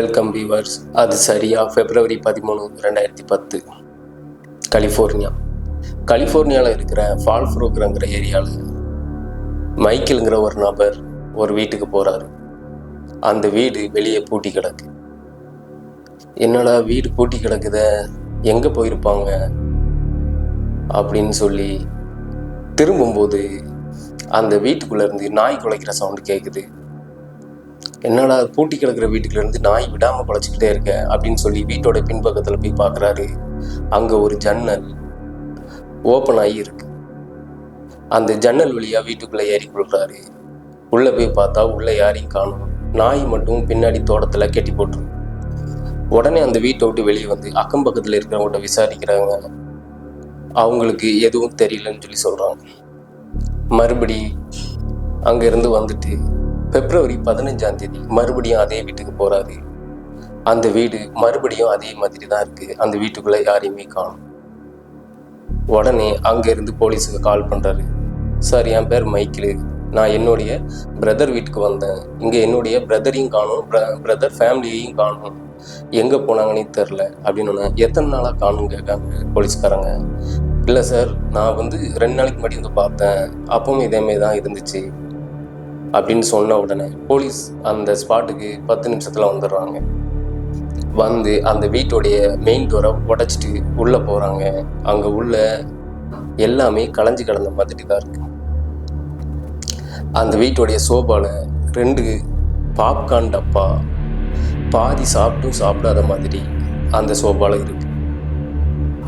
Welcome viewers. அது சரியாக February 13, 2010 கலிஃபோர்னியாவில் இருக்கிற ஃபால்ஃப்ரூங்கிற ஏரியாவில் மைக்கேலுங்கிற ஒரு நபர் ஒரு வீட்டுக்கு போகிறாரு. அந்த வீடு வெளியே பூட்டி கிடக்கு. என்னடா வீடு பூட்டி கிடக்குத, எங்கே போயிருப்பாங்க அப்படின்னு சொல்லி திரும்பும்போது அந்த வீட்டுக்குள்ளேருந்து நாய் குலைக்கிற சவுண்டு கேட்குது. என்னடா பூட்டி கிடக்கிற வீட்டுக்குள்ளேருந்து நாய் விடாமல் குலைச்சிக்கிட்டே இருக்க அப்படின்னு சொல்லி வீட்டோட பின்பக்கத்தில் போய் பார்க்குறாரு. அங்கே ஒரு ஜன்னல் ஓப்பன் ஆகி இருக்கு. அந்த ஜன்னல் வழியாக வீட்டுக்குள்ளே ஏறி கொடுக்குறாரு. உள்ளே போய் பார்த்தா உள்ளே யாரையும் காணும். நாய் மட்டும் பின்னாடி தோட்டத்தில் கெட்டி போட்டுரு. உடனே அந்த வீட்டை விட்டு வெளியே வந்து அக்கம் பக்கத்தில் இருக்கிறவங்கள்ட்ட விசாரிக்கிறாங்க. அவங்களுக்கு எதுவும் தெரியலன்னு சொல்லி சொல்கிறாங்க. மறுபடி அங்கேருந்து வந்துட்டு February 15 மறுபடியும் அதே வீட்டுக்கு போகிறாரு. அந்த வீடு மறுபடியும் அதே மாதிரி தான் இருக்குது. அந்த வீட்டுக்குள்ளே யாரையுமே காணும். உடனே அங்கேருந்து போலீஸுக்கு கால் பண்ணுறாரு. சார், என் பேர் மைக்கேலு, நான் என்னுடைய பிரதர் வீட்டுக்கு வந்தேன். இங்கே என்னுடைய பிரதரையும் காணும், பிரதர் ஃபேமிலியையும் காணும், எங்கே போனாங்கன்னே தெரில அப்படின்னு. எத்தனை நாளாக காணும் கேட்காங்க போலீஸ்காரங்க. இல்லை சார், நான் 2 நாளைக்கு முன்னாடி பார்த்தேன், அப்பவும் இதேமாரி தான் இருந்துச்சு அப்படின்னு சொன்ன உடனே போலீஸ் அந்த ஸ்பாட்டுக்கு 10 நிமிஷத்தில் வந்துடுறாங்க. வந்து அந்த வீட்டுடைய மெயின் டோரை உடைச்சிட்டு உள்ளே போகிறாங்க. அங்கே உள்ள எல்லாமே களைஞ்சு கிடந்த மாதிரி தான் இருக்கு. அந்த வீட்டுடைய சோபாவில் 2 பாப்கார்ன் டப்பா பாதி சாப்பிடாத மாதிரி அந்த சோபாவில் இருக்கு.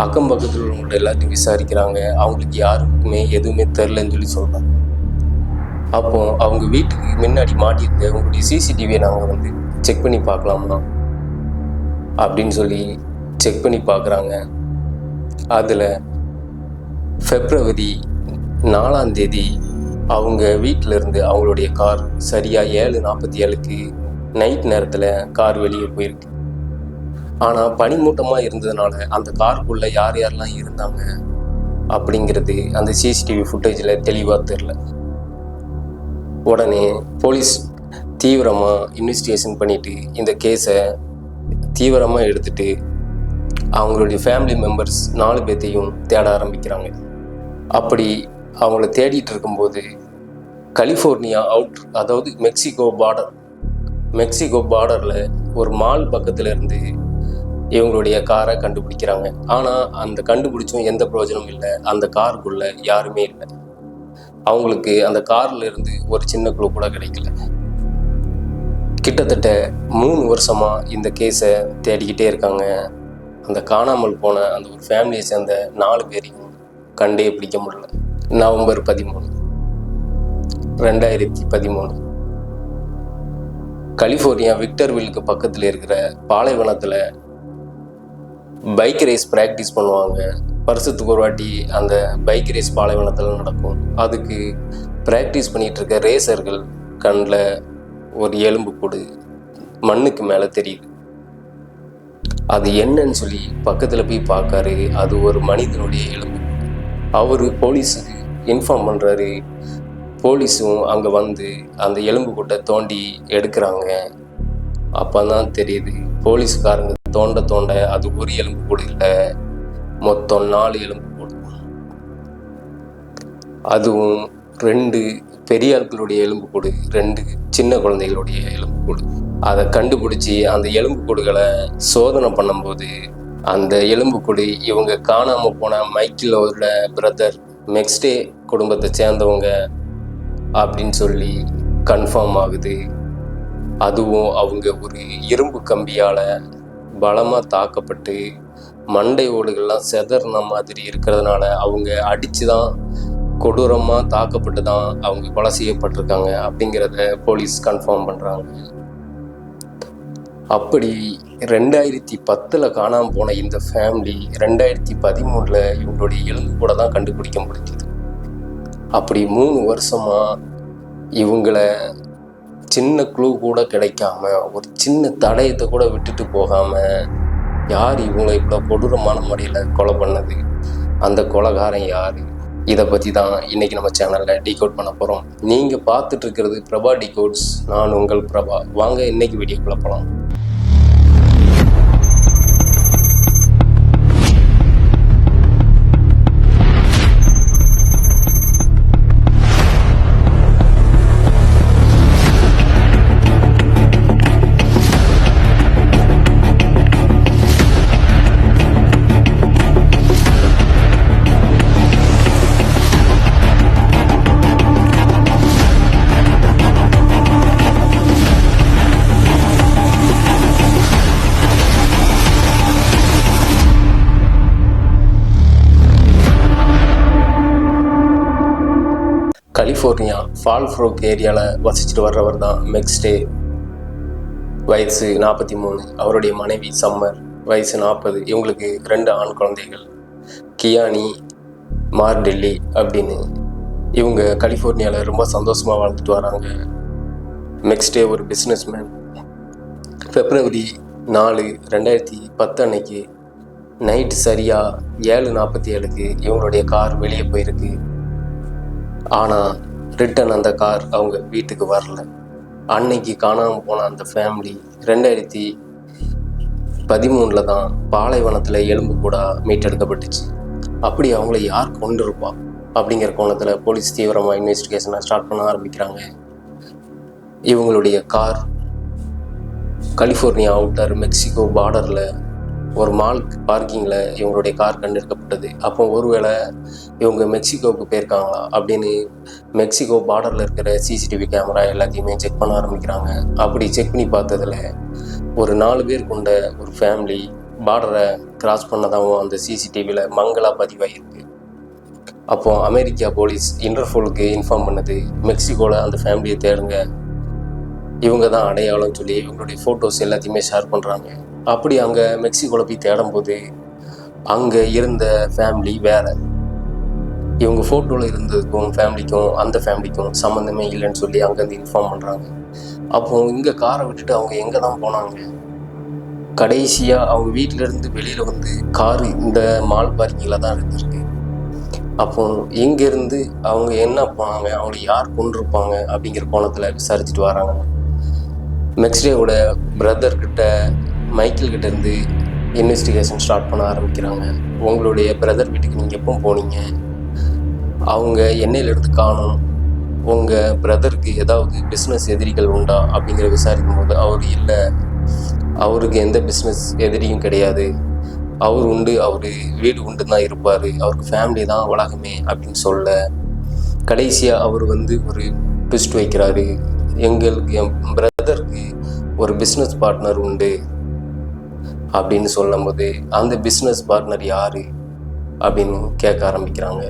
அக்கம் பக்கத்தில் உள்ளவங்கள்ட்ட எல்லாத்தையும் விசாரிக்கிறாங்க. அவங்களுக்கு யாருக்குமே எதுவுமே தெரிலன்னு சொல்லி சொல்கிறாங்க. அப்போ அவங்க வீட்டுக்கு முன்னாடி மாட்டியிருக்க உங்களுடைய சிசிடிவியை நாங்கள் செக் பண்ணி பார்க்கலாமா அப்படின்னு சொல்லி செக் பண்ணி பார்க்குறாங்க. அதில் February 4 அவங்க வீட்டிலேருந்து அவங்களுடைய கார் சரியாக 7:47 நைட் நேரத்தில் கார் வெளியே போயிருக்கு. ஆனால் பனிமூட்டமாக இருந்ததுனால அந்த காருக்குள்ளே யார் யாரெல்லாம் இருந்தாங்க அப்படிங்கிறது அந்த சிசிடிவி ஃபுட்டேஜில் தெளிவாக தெரில. உடனே போலீஸ் தீவிரமாக இன்வெஸ்டிகேஷன் பண்ணிவிட்டு இந்த கேஸை தீவிரமாக எடுத்துகிட்டு அவங்களுடைய ஃபேமிலி மெம்பர்ஸ் 4 பேர்த்தையும் தேட ஆரம்பிக்கிறாங்க. அப்படி அவங்கள தேடிட்டு இருக்கும்போது கலிஃபோர்னியா அதாவது மெக்சிகோ பார்டரில் ஒரு மால் பக்கத்தில் இருந்து இவங்களுடைய காரை கண்டுபிடிக்கிறாங்க. ஆனால் அந்த கண்டுபிடிச்சும் எந்த பிரயோஜனமும் இல்லை. அந்த காருக்குள்ளே யாருமே இல்லை. அவங்களுக்கு அந்த காரில் இருந்து ஒரு சின்ன குழு கூட கிடைக்கல. கிட்டத்தட்ட 3 வருஷமாக இந்த கேஸை தேடிக்கிட்டே இருக்காங்க. அந்த காணாமல் போன அந்த ஒரு ஃபேமிலியை சேர்ந்த 4 பேரையும் கண்டே பிடிக்க முடியல. November 13, 2013 கலிஃபோர்னியா விக்டர்வில்லுக்கு பக்கத்தில் இருக்கிற பாலைவனத்தில் பைக் ரேஸ் ப்ராக்டிஸ் பண்ணுவாங்க. வருஷத்துக்கு ஒரு வாட்டி அந்த பைக் ரேஸ் பாலைவனத்தில் நடக்கும். அதுக்கு ப்ராக்டிஸ் பண்ணிகிட்டு இருக்க ரேசர்கள் கண்ணில் ஒரு எலும்பு கூடு மண்ணுக்கு மேலே தெரியுது. அது என்னன்னு சொல்லி பக்கத்தில் போய் பார்க்காரு. அது ஒரு மனிதனுடைய எலும்பு. அவர் போலீஸுக்கு இன்ஃபார்ம் பண்ணுறாரு. போலீஸும் அங்கே வந்து அந்த எலும்பு கூட்டை தோண்டி எடுக்கிறாங்க. அப்போ தான் தெரியுது, போலீஸுக்காரங்க தோண்ட அது ஒரு எலும்பு கூடு இல்லை, மொத்தம் 4 எலும்பு கூடு. அதுவும் 2 பெரிய ஆட்களுடைய எலும்பு கூடு, 2 சின்ன குழந்தைகளுடைய எலும்பு கூடு. அதை கண்டுபிடிச்சி அந்த எலும்பு கூடுகளை சோதனை பண்ணும்போது அந்த எலும்பு கூடு இவங்க காணாமல் போன மைக்கேலோட பிரதர் மெக்ஸ்டே குடும்பத்தை சேர்ந்தவங்க அப்படின்னு சொல்லி கன்ஃபார்ம் ஆகுது. அதுவும் அவங்க ஒரு இரும்பு கம்பியால் பலமாக தாக்கப்பட்டு மண்டை ஓடுகள்லாம் செதறின மாதிரி இருக்கிறதுனால அவங்க அடித்து தான் கொடூரமாக தாக்கப்பட்டு தான் அவங்க கொலை செய்யப்பட்டிருக்காங்க அப்படிங்கிறத போலீஸ் கன்ஃபார்ம் பண்ணுறாங்க. அப்படி 2010 காணாமல் போன இந்த ஃபேமிலி 2013 இவங்களுடைய எலும்பு கூட தான் கண்டுபிடிக்க முடிஞ்சது. அப்படி 3 வருஷமாக இவங்களை சின்ன க்ளூ கூட கிடைக்காம, ஒரு சின்ன தடயத்தை கூட விட்டுட்டு போகாமல் யார் இவங்களை இவ்வளோ கொடூரமான முறையில் கொலை பண்ணது, அந்த கொலைகாரன் யார், இதை பற்றி தான் இன்றைக்கி நம்ம சேனலில் டீகோட் பண்ண போகிறோம். நீங்கள் பார்த்துட்டு இருக்கிறது பிரபா டிகோட்ஸ். நான் உங்கள் பிரபா. வாங்க இன்றைக்கி வீடியோக்குள்ளே போகலாம். கலிஃபோர்னியா ஃபால்ஃப்ரோக் ஏரியாவில் வசிச்சுட்டு வர்றவர் தான் மெக்ஸ்டே. வயசு 43. அவருடைய மனைவி சம்மர், வயசு 40. இவங்களுக்கு 2 ஆண் குழந்தைகள், கியானி, மார்டெல்லி அப்படின்னு. இவங்க கலிஃபோர்னியாவில் ரொம்ப சந்தோஷமாக வாழ்ந்துட்டு வராங்க. மெக்ஸ்டே ஒரு பிஸ்னஸ்மேன். February 4, 2010 அன்னைக்கு நைட்டு சரியாக 7:47க்கு இவங்களுடைய கார் வெளியே போயிருக்கு. ஆனால் ரிட்டன் அந்த கார் அவங்க வீட்டுக்கு வரல. அன்னைக்கு காணாமல் போன அந்த ஃபேமிலி 2013 தான் பாலைவனத்தில் எலும்பு கூட மீட்டெடுக்கப்பட்டுச்சு. அப்படி அவங்கள யார் கொண்டு இருப்பா அப்படிங்கிற கோணத்தில் போலீஸ் தீவிரமாக இன்வெஸ்டிகேஷனை ஸ்டார்ட் பண்ண ஆரம்பிக்கிறாங்க. இவங்களுடைய கார் கலிஃபோர்னியா அவுட்டர் மெக்சிகோ பார்டரில் ஒரு மால் பார்க்கிங்கில் இவங்களுடைய கார் கண்டெடுக்கப்பட்டது. அப்போ ஒருவேளை இவங்க மெக்சிகோவுக்கு போயிருக்காங்களா அப்படின்னு மெக்சிகோ பார்டரில் இருக்கிற சிசிடிவி கேமரா எல்லாத்தையுமே செக் பண்ண ஆரம்பிக்கிறாங்க. அப்படி செக் பண்ணி பார்த்ததில் ஒரு 4 பேர் கொண்ட ஒரு ஃபேமிலி பார்டரை கிராஸ் பண்ணதாகவும் அந்த சிசிடிவியில் மங்களாக பதிவாகிருக்கு. அப்போ அமெரிக்கா போலீஸ் இன்டர்போலுக்கு இன்ஃபார்ம் பண்ணது, மெக்சிகோவில் அந்த ஃபேமிலியை தேடுங்க, இவங்க தான் அடையாளம்னு சொல்லி இவங்களுடைய ஃபோட்டோஸ் எல்லாத்தையுமே ஷேர் பண்ணுறாங்க. அப்படி அங்கே மெக்சிகோவில் போய் தேடும்போது அங்கே இருந்த ஃபேமிலி வேறு. இவங்க ஃபோட்டோவில் இருந்ததுக்கும் ஃபேமிலிக்கும் அந்த ஃபேமிலிக்கும் சம்மந்தமே இல்லைன்னு சொல்லி அங்கேருந்து இன்ஃபார்ம் பண்ணுறாங்க. அப்போது இங்கே காரை விட்டுட்டு அவங்க எங்கே தான் போனாங்க? கடைசியாக அவங்க வீட்டிலேருந்து வெளியில் வந்து காரு இந்த மால் பார்க்கிங்கில் தான் இருந்திருக்கு. அப்போ இங்கேருந்து அவங்க என்ன போனாங்க, அவங்களை யார் கொண்டிருப்பாங்க அப்படிங்கிற கோணத்தில் விசாரிச்சுட்டு வராங்க. மெக்ஸ்டேவோட பிரதர்கிட்ட மைக்கேல் கிட்ட இருந்து இன்வெஸ்டிகேஷன் ஸ்டார்ட் பண்ண ஆரம்பிக்கிறாங்க. உங்களுடைய பிரதர் வீட்டுக்கு நீங்கள் எப்போ போனீங்க? அவங்க என்னையிலேருந்து காணும்? உங்கள் பிரதருக்கு ஏதாவது பிஸ்னஸ் எதிரிகள் உண்டா அப்படிங்கிற விசாரிக்கும் போது அவர் இல்லை, அவருக்கு எந்த பிஸ்னஸ் எதிரியும் கிடையாது, அவர் உண்டு, அவர் வீடு உண்டு தான் இருப்பார், அவருக்கு ஃபேமிலி தான் உலகமே அப்படின்னு சொல்ல, கடைசியாக அவர் வந்து ஒரு ட்விஸ்ட் வைக்கிறாரு. எங்களுக்கு என் பிரதருக்கு ஒரு பிஸ்னஸ் பார்ட்னர் உண்டு அப்படின்னு சொல்லும்போது அந்த பிஸ்னஸ் பார்ட்னர் யார் அப்படின்னு கேட்க ஆரம்பிக்கிறாங்க.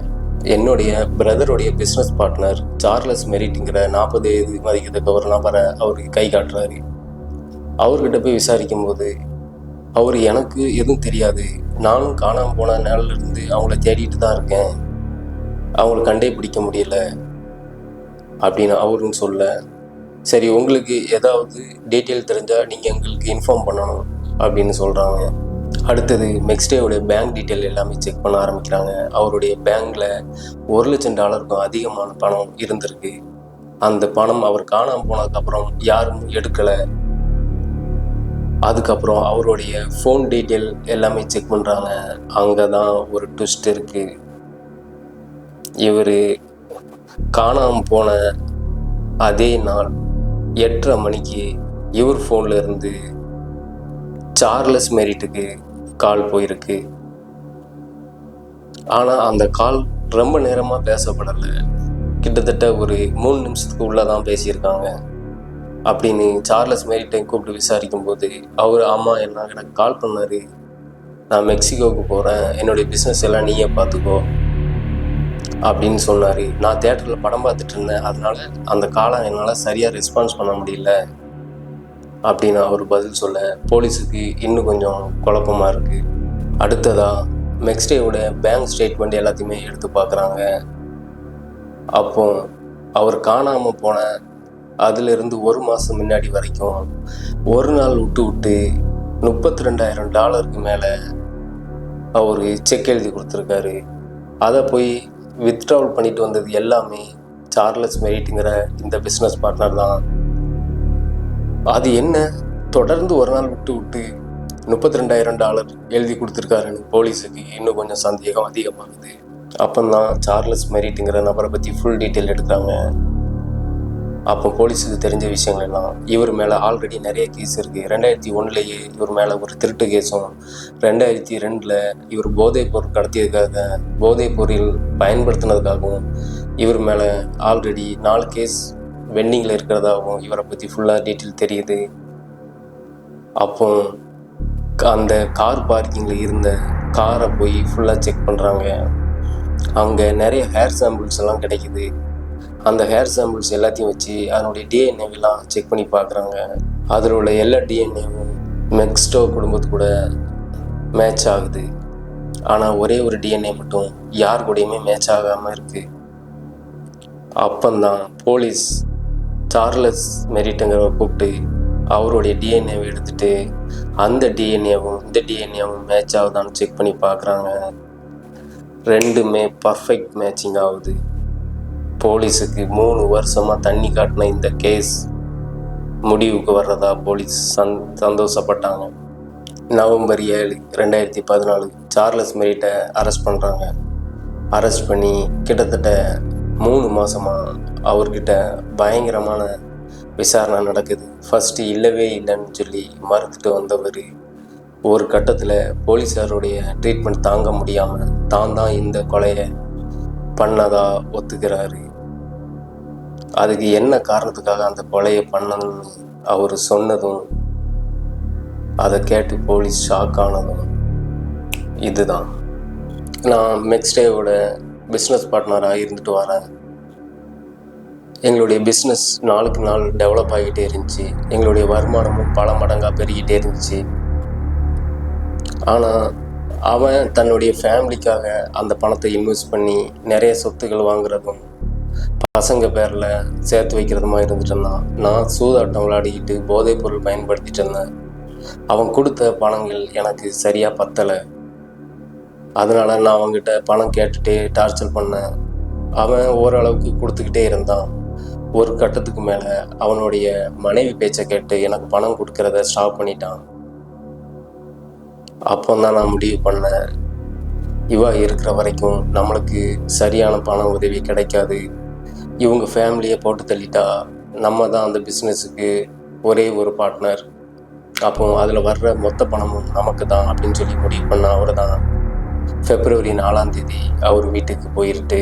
என்னுடைய பிரதருடைய பிஸ்னஸ் பார்ட்னர் சார்லஸ் மெரிட்டுங்கிற 40 வயது மதிக்கத்தக்க ஒரு நபரை அவருக்கு கை காட்டுறாரு. அவர்கிட்ட போய் விசாரிக்கும் போது அவர் எனக்கு எதுவும் தெரியாது, நானும் காணாமல் போன நாளிலிருந்து அவங்கள தேடிட்டு தான் இருக்கேன், அவங்கள கண்டே பிடிக்க முடியல அப்படின்னு அவரும் சொல்ல, சரி உங்களுக்கு ஏதாவது டீட்டெயில் தெரிஞ்சால் நீங்கள் எங்களுக்கு இன்ஃபார்ம் பண்ணணும் அப்படின்னு சொல்கிறாங்க. அடுத்தது மெக்ஸ்டேவோடைய பேங்க் டீட்டெயில் எல்லாமே செக் பண்ண ஆரம்பிக்கிறாங்க. அவருடைய பேங்க்கில் $1,00,000 அதிகமான பணம் இருந்திருக்கு. அந்த பணம் அவர் காணாமல் போனதுக்கப்புறம் யாரும் எடுக்கலை. அதுக்கப்புறம் அவருடைய ஃபோன் டீட்டெயில் எல்லாமே செக் பண்ணுறாங்க. அங்கே தான் ஒரு ட்விஸ்ட் இருக்குது. இவர் காணாமல் போன அதே நாள் 8:30 மணிக்கு இவர் ஃபோனில் இருந்து சார்லஸ் மெரிட்டுக்கு கால் போயிருக்கு. ஆனால் அந்த கால் ரொம்ப நேரமாக பேசப்படலை, கிட்டத்தட்ட ஒரு 3 நிமிஷத்துக்கு உள்ளே தான் பேசியிருக்காங்க அப்படின்னு சார்லஸ் மெரிட்டை கூப்பிட்டு விசாரிக்கும்போது அவர் ஆமாம் எனக்கு கால் பண்ணார், நான் மெக்சிகோவுக்கு போகிறேன், என்னுடைய பிஸ்னஸ் எல்லாம் நீயே பார்த்துக்கோ அப்படின்னு சொன்னார். நான் தியேட்டரில் படம் பார்த்துட்டு இருந்தேன், அதனால் அந்த காலை என்னால் சரியாக ரெஸ்பான்ஸ் பண்ண முடியல அப்படின்னு அவர் பதில் சொல்ல போலீஸுக்கு இன்னும் கொஞ்சம் குழப்பமாக இருக்குது. அடுத்ததாக மெக்ஸ்டேவோட பேங்க் ஸ்டேட்மெண்ட் எல்லாத்தையுமே எடுத்து பார்க்குறாங்க. அப்போ அவர் காணாமல் போன அதிலிருந்து 1 மாதம் முன்னாடி வரைக்கும் ஒரு நாள் விட்டு $32,000 மேலே அவர் செக் எழுதி கொடுத்துருக்காரு. அதை போய் வித்ட்ராவல் பண்ணிட்டு வந்தது எல்லாமே சார்லஸ் மெரிட்டுங்கிற இந்த பிஸ்னஸ் பார்ட்னர் தான். அது என்ன தொடர்ந்து ஒரு நாள் விட்டு $32,000 எழுதி கொடுத்துருக்காருன்னு போலீஸுக்கு இன்னும் கொஞ்சம் சந்தேகம் அதிகமாகுது. அப்போதான் சார்லஸ் மெரிட்டுங்கிற நபரை பற்றி ஃபுல் டீட்டெயில் எடுக்கிறாங்க. அப்போ போலீஸுக்கு தெரிஞ்ச விஷயங்கள் எல்லாம், இவர் மேலே ஆல்ரெடி நிறைய கேஸ் இருக்குது. 2001 இவர் மேலே ஒரு திருட்டு கேஸும், 2002 இவர் போதைப் பொருள் கடத்தியதுக்காக, போதைப் பொருள் பயன்படுத்தினதுக்காகவும் இவர் மேலே ஆல்ரெடி 4 கேஸ் வெண்டிங்கில் இருக்கிறதாகவும் இவரை பற்றி ஃபுல்லாக டீட்டெயில் தெரியுது. அப்போ அந்த கார் பார்க்கிங்கில் இருந்த காரை போய் ஃபுல்லாக செக் பண்ணுறாங்க. அங்கே நிறைய ஹேர் சாம்பிள்ஸ் எல்லாம் கிடைக்குது. அந்த ஹேர் சாம்பிள்ஸ் எல்லாத்தையும் வச்சு அதனுடைய டிஎன்ஏவெல்லாம் செக் பண்ணி பார்க்குறாங்க. அதில் உள்ள எல்லா டிஎன்ஏவும் மெக்ஸ்டோ குடும்பத்து கூட மேட்ச் ஆகுது. ஆனால் ஒரே ஒரு டிஎன்ஏ மட்டும் யார் கூடயுமே மேட்ச் ஆகாமல் இருக்குது. அப்பந்தான் போலீஸ் சார்லஸ் மெரிட்டுங்கிறவரை கூப்பிட்டு அவருடைய டிஎன்ஏவை எடுத்துகிட்டு அந்த டிஎன்ஏவும் இந்த டிஎன்ஏவும் மேட்ச் ஆகுதான்னு செக் பண்ணி பார்க்குறாங்க. ரெண்டுமே பர்ஃபெக்ட் மேட்சிங் ஆகுது. போலீஸுக்கு 3 வருஷமாக தண்ணி காட்டின இந்த கேஸ் முடிவுக்கு வர்றதா போலீஸ் சந்தோஷப்பட்டாங்க. நவம்பர் 7, 2014 சார்லஸ் மெரிட்டை அரெஸ்ட் பண்ணுறாங்க. அரெஸ்ட் பண்ணி கிட்டத்தட்ட 3 மாதமாக அவர்கிட்ட பயங்கரமான விசாரணை நடக்குது. ஃபஸ்ட்டு இல்லவே இல்லைன்னு சொல்லி மறுத்துட்டு வந்தவர் ஒரு கட்டத்தில் போலீஸாருடைய ட்ரீட்மெண்ட் தாங்க முடியாமல் தான் இந்த கொலையை பண்ணதா ஒத்துக்கிறாரு. அதுக்கு என்ன காரணத்துக்காக அந்த கொலையை பண்ணணும்னு அவர் சொன்னதும் அதை கேட்டு போலீஸ் ஷாக் ஆனதும் இதுதான். நான் மெக்ஸ்டேவோட பிஸ்னஸ் பார்ட்னராக இருந்துட்டு வரேன். எங்களுடைய பிஸ்னஸ் நாளுக்கு நாள் டெவலப் ஆகிட்டே இருந்துச்சு. எங்களுடைய வருமானமும் பல மடங்காக பெருகிட்டே இருந்துச்சு. ஆனால் அவன் தன்னுடைய ஃபேமிலிக்காக அந்த பணத்தை இன்வெஸ்ட் பண்ணி நிறைய சொத்துக்கள் வாங்குறதும் பசங்க பேரில் சேர்த்து வைக்கிறதுமா இருந்துட்டு இருந்தான். நான் சூதாட்டம் விளையாடிக்கிட்டு போதைப் பொருள் பயன்படுத்திட்டு இருந்தேன். அவன் கொடுத்த பணங்கள் எனக்கு சரியாக பத்தலை. அதனால் நான் அவங்ககிட்ட பணம் கேட்டுகிட்டே டார்ச்சர் பண்ணேன். அவன் ஓரளவுக்கு கொடுத்துக்கிட்டே இருந்தான். ஒரு கட்டத்துக்கு மேலே அவனுடைய மனைவி பேச்சை கேட்டு எனக்கு பணம் கொடுக்கறத ஸ்டாப் பண்ணிட்டான். அப்போ தான் நான் முடிவு பண்ணேன், இவா இருக்கிற வரைக்கும் நம்மளுக்கு சரியான பண உதவி கிடைக்காது. இவங்க ஃபேமிலியை போட்டு தள்ளிட்டா நம்ம தான் அந்த பிஸ்னஸுக்கு ஒரே ஒரு பார்ட்னர். அப்போ அதில் வர்ற மொத்த பணமும் நமக்கு தான் அப்படின்னு சொல்லி முடிவு பண்ண அவர் தான் February 4 அவர் வீட்டுக்கு போயிட்டு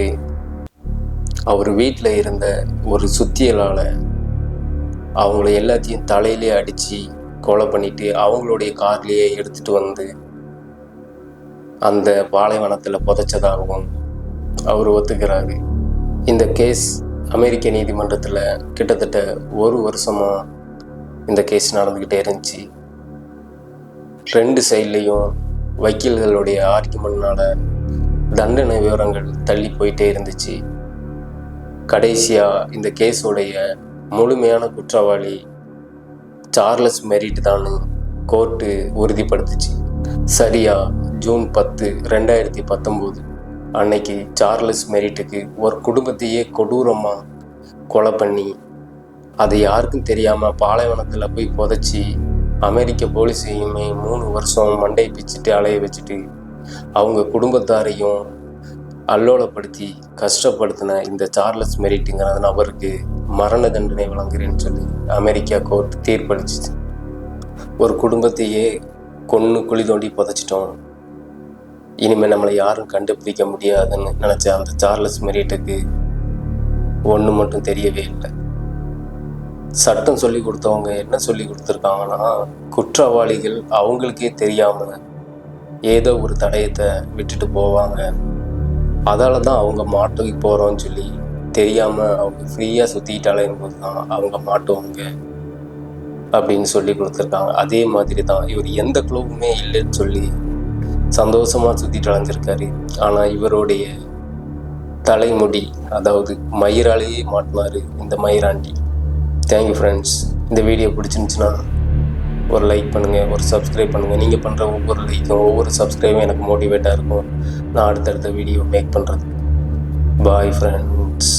அவர் வீட்டில் இருந்த ஒரு சுத்தியலால் அவங்கள எல்லாத்தையும் தலையிலே அடித்து கொலை பண்ணிவிட்டு அவங்களுடைய கார்லேயே எடுத்துகிட்டு வந்து அந்த பாலைவனத்தில் புதைச்சதாகவும் அவர் ஒத்துக்கிறாரு. இந்த கேஸ் அமெரிக்க நீதிமன்றத்தில் கிட்டத்தட்ட 1 வருஷமாக இந்த கேஸ் நடந்துக்கிட்டே இருந்துச்சு. 2 சைட்லேயும் வக்கீல்களுடைய ஆர்கியூமெண்ட்னால தண்டனை விவரங்கள் தள்ளி போயிட்டே இருந்துச்சு. கடைசியாக இந்த கேஸுடைய முழுமையான குற்றவாளி சார்லஸ் மெரிட் தான் கோர்ட்டு உறுதிப்படுத்துச்சு. சரியாக ஜூன் 10, 2019 அன்னைக்கு சார்லஸ் மெரிட்டுக்கு ஒரு குடும்பத்தையே கொடூரமாக கொலை பண்ணி அது யாருக்கும் தெரியாமல் பாலைவனத்தில் போய் புதைச்சி அமெரிக்க போலீஸையுமே 3 வருஷம் மண்டை பிச்சுட்டு அலைய வச்சுட்டு அவங்க குடும்பத்தாரையும் அல்லோலப்படுத்தி கஷ்டப்படுத்தின இந்த சார்லஸ் மெரிட்டுங்கிற நபருக்கு மரண தண்டனை வழங்குறேன்னு சொல்லி அமெரிக்கா கோர்ட் தீர்ப்பளிச்சிச்சு. ஒரு குடும்பத்தையே கொன்று குழி தோண்டி புதைச்சிட்டோம், இனிமேல் நம்மளை யாரும் கண்டுபிடிக்க முடியாதுன்னு நினச்ச அந்த சார்லஸ் மெரிட்டுக்கு ஒன்று மட்டும் தெரியவே இல்லை. சட்டம் சொல்லி கொடுத்தவங்க என்ன சொல்லி கொடுத்துருக்காங்கன்னா, குற்றவாளிகள் அவங்களுக்கே தெரியாமல் ஏதோ ஒரு தடயத்தை விட்டுட்டு போவாங்க, அதால் தான் அவங்க மாட்டுக்கு போகிறோன்னு சொல்லி தெரியாமல் அவங்க ஃப்ரீயாக சுற்றிட்டாலேயும் போது தான் அவங்க மாட்டுவாங்க அப்படின்னு சொல்லி கொடுத்துருக்காங்க. அதே மாதிரி தான் இவர் எந்த க்ளூவுமே இல்லைன்னு சொல்லி சந்தோஷமாக சுற்றிட்டு அலைஞ்சிருக்காரு. ஆனால் இவருடைய தலைமுடி, அதாவது மயிராலேயே மாட்டினார் இந்த மயிராண்டி. Thank you friends. இந்த வீடியோ பிடிச்சிருந்துச்சுன்னா ஒரு லைக் பண்ணுங்கள், ஒரு சப்ஸ்கிரைப் பண்ணுங்கள். நீங்கள் பண்ணுற ஒவ்வொரு லைக்கும் ஒவ்வொரு சப்ஸ்கிரைபும் எனக்கு மோட்டிவேட்டாக இருக்கும் நான் அடுத்தடுத்த வீடியோ மேக் பண்ணுறது. Bye friends.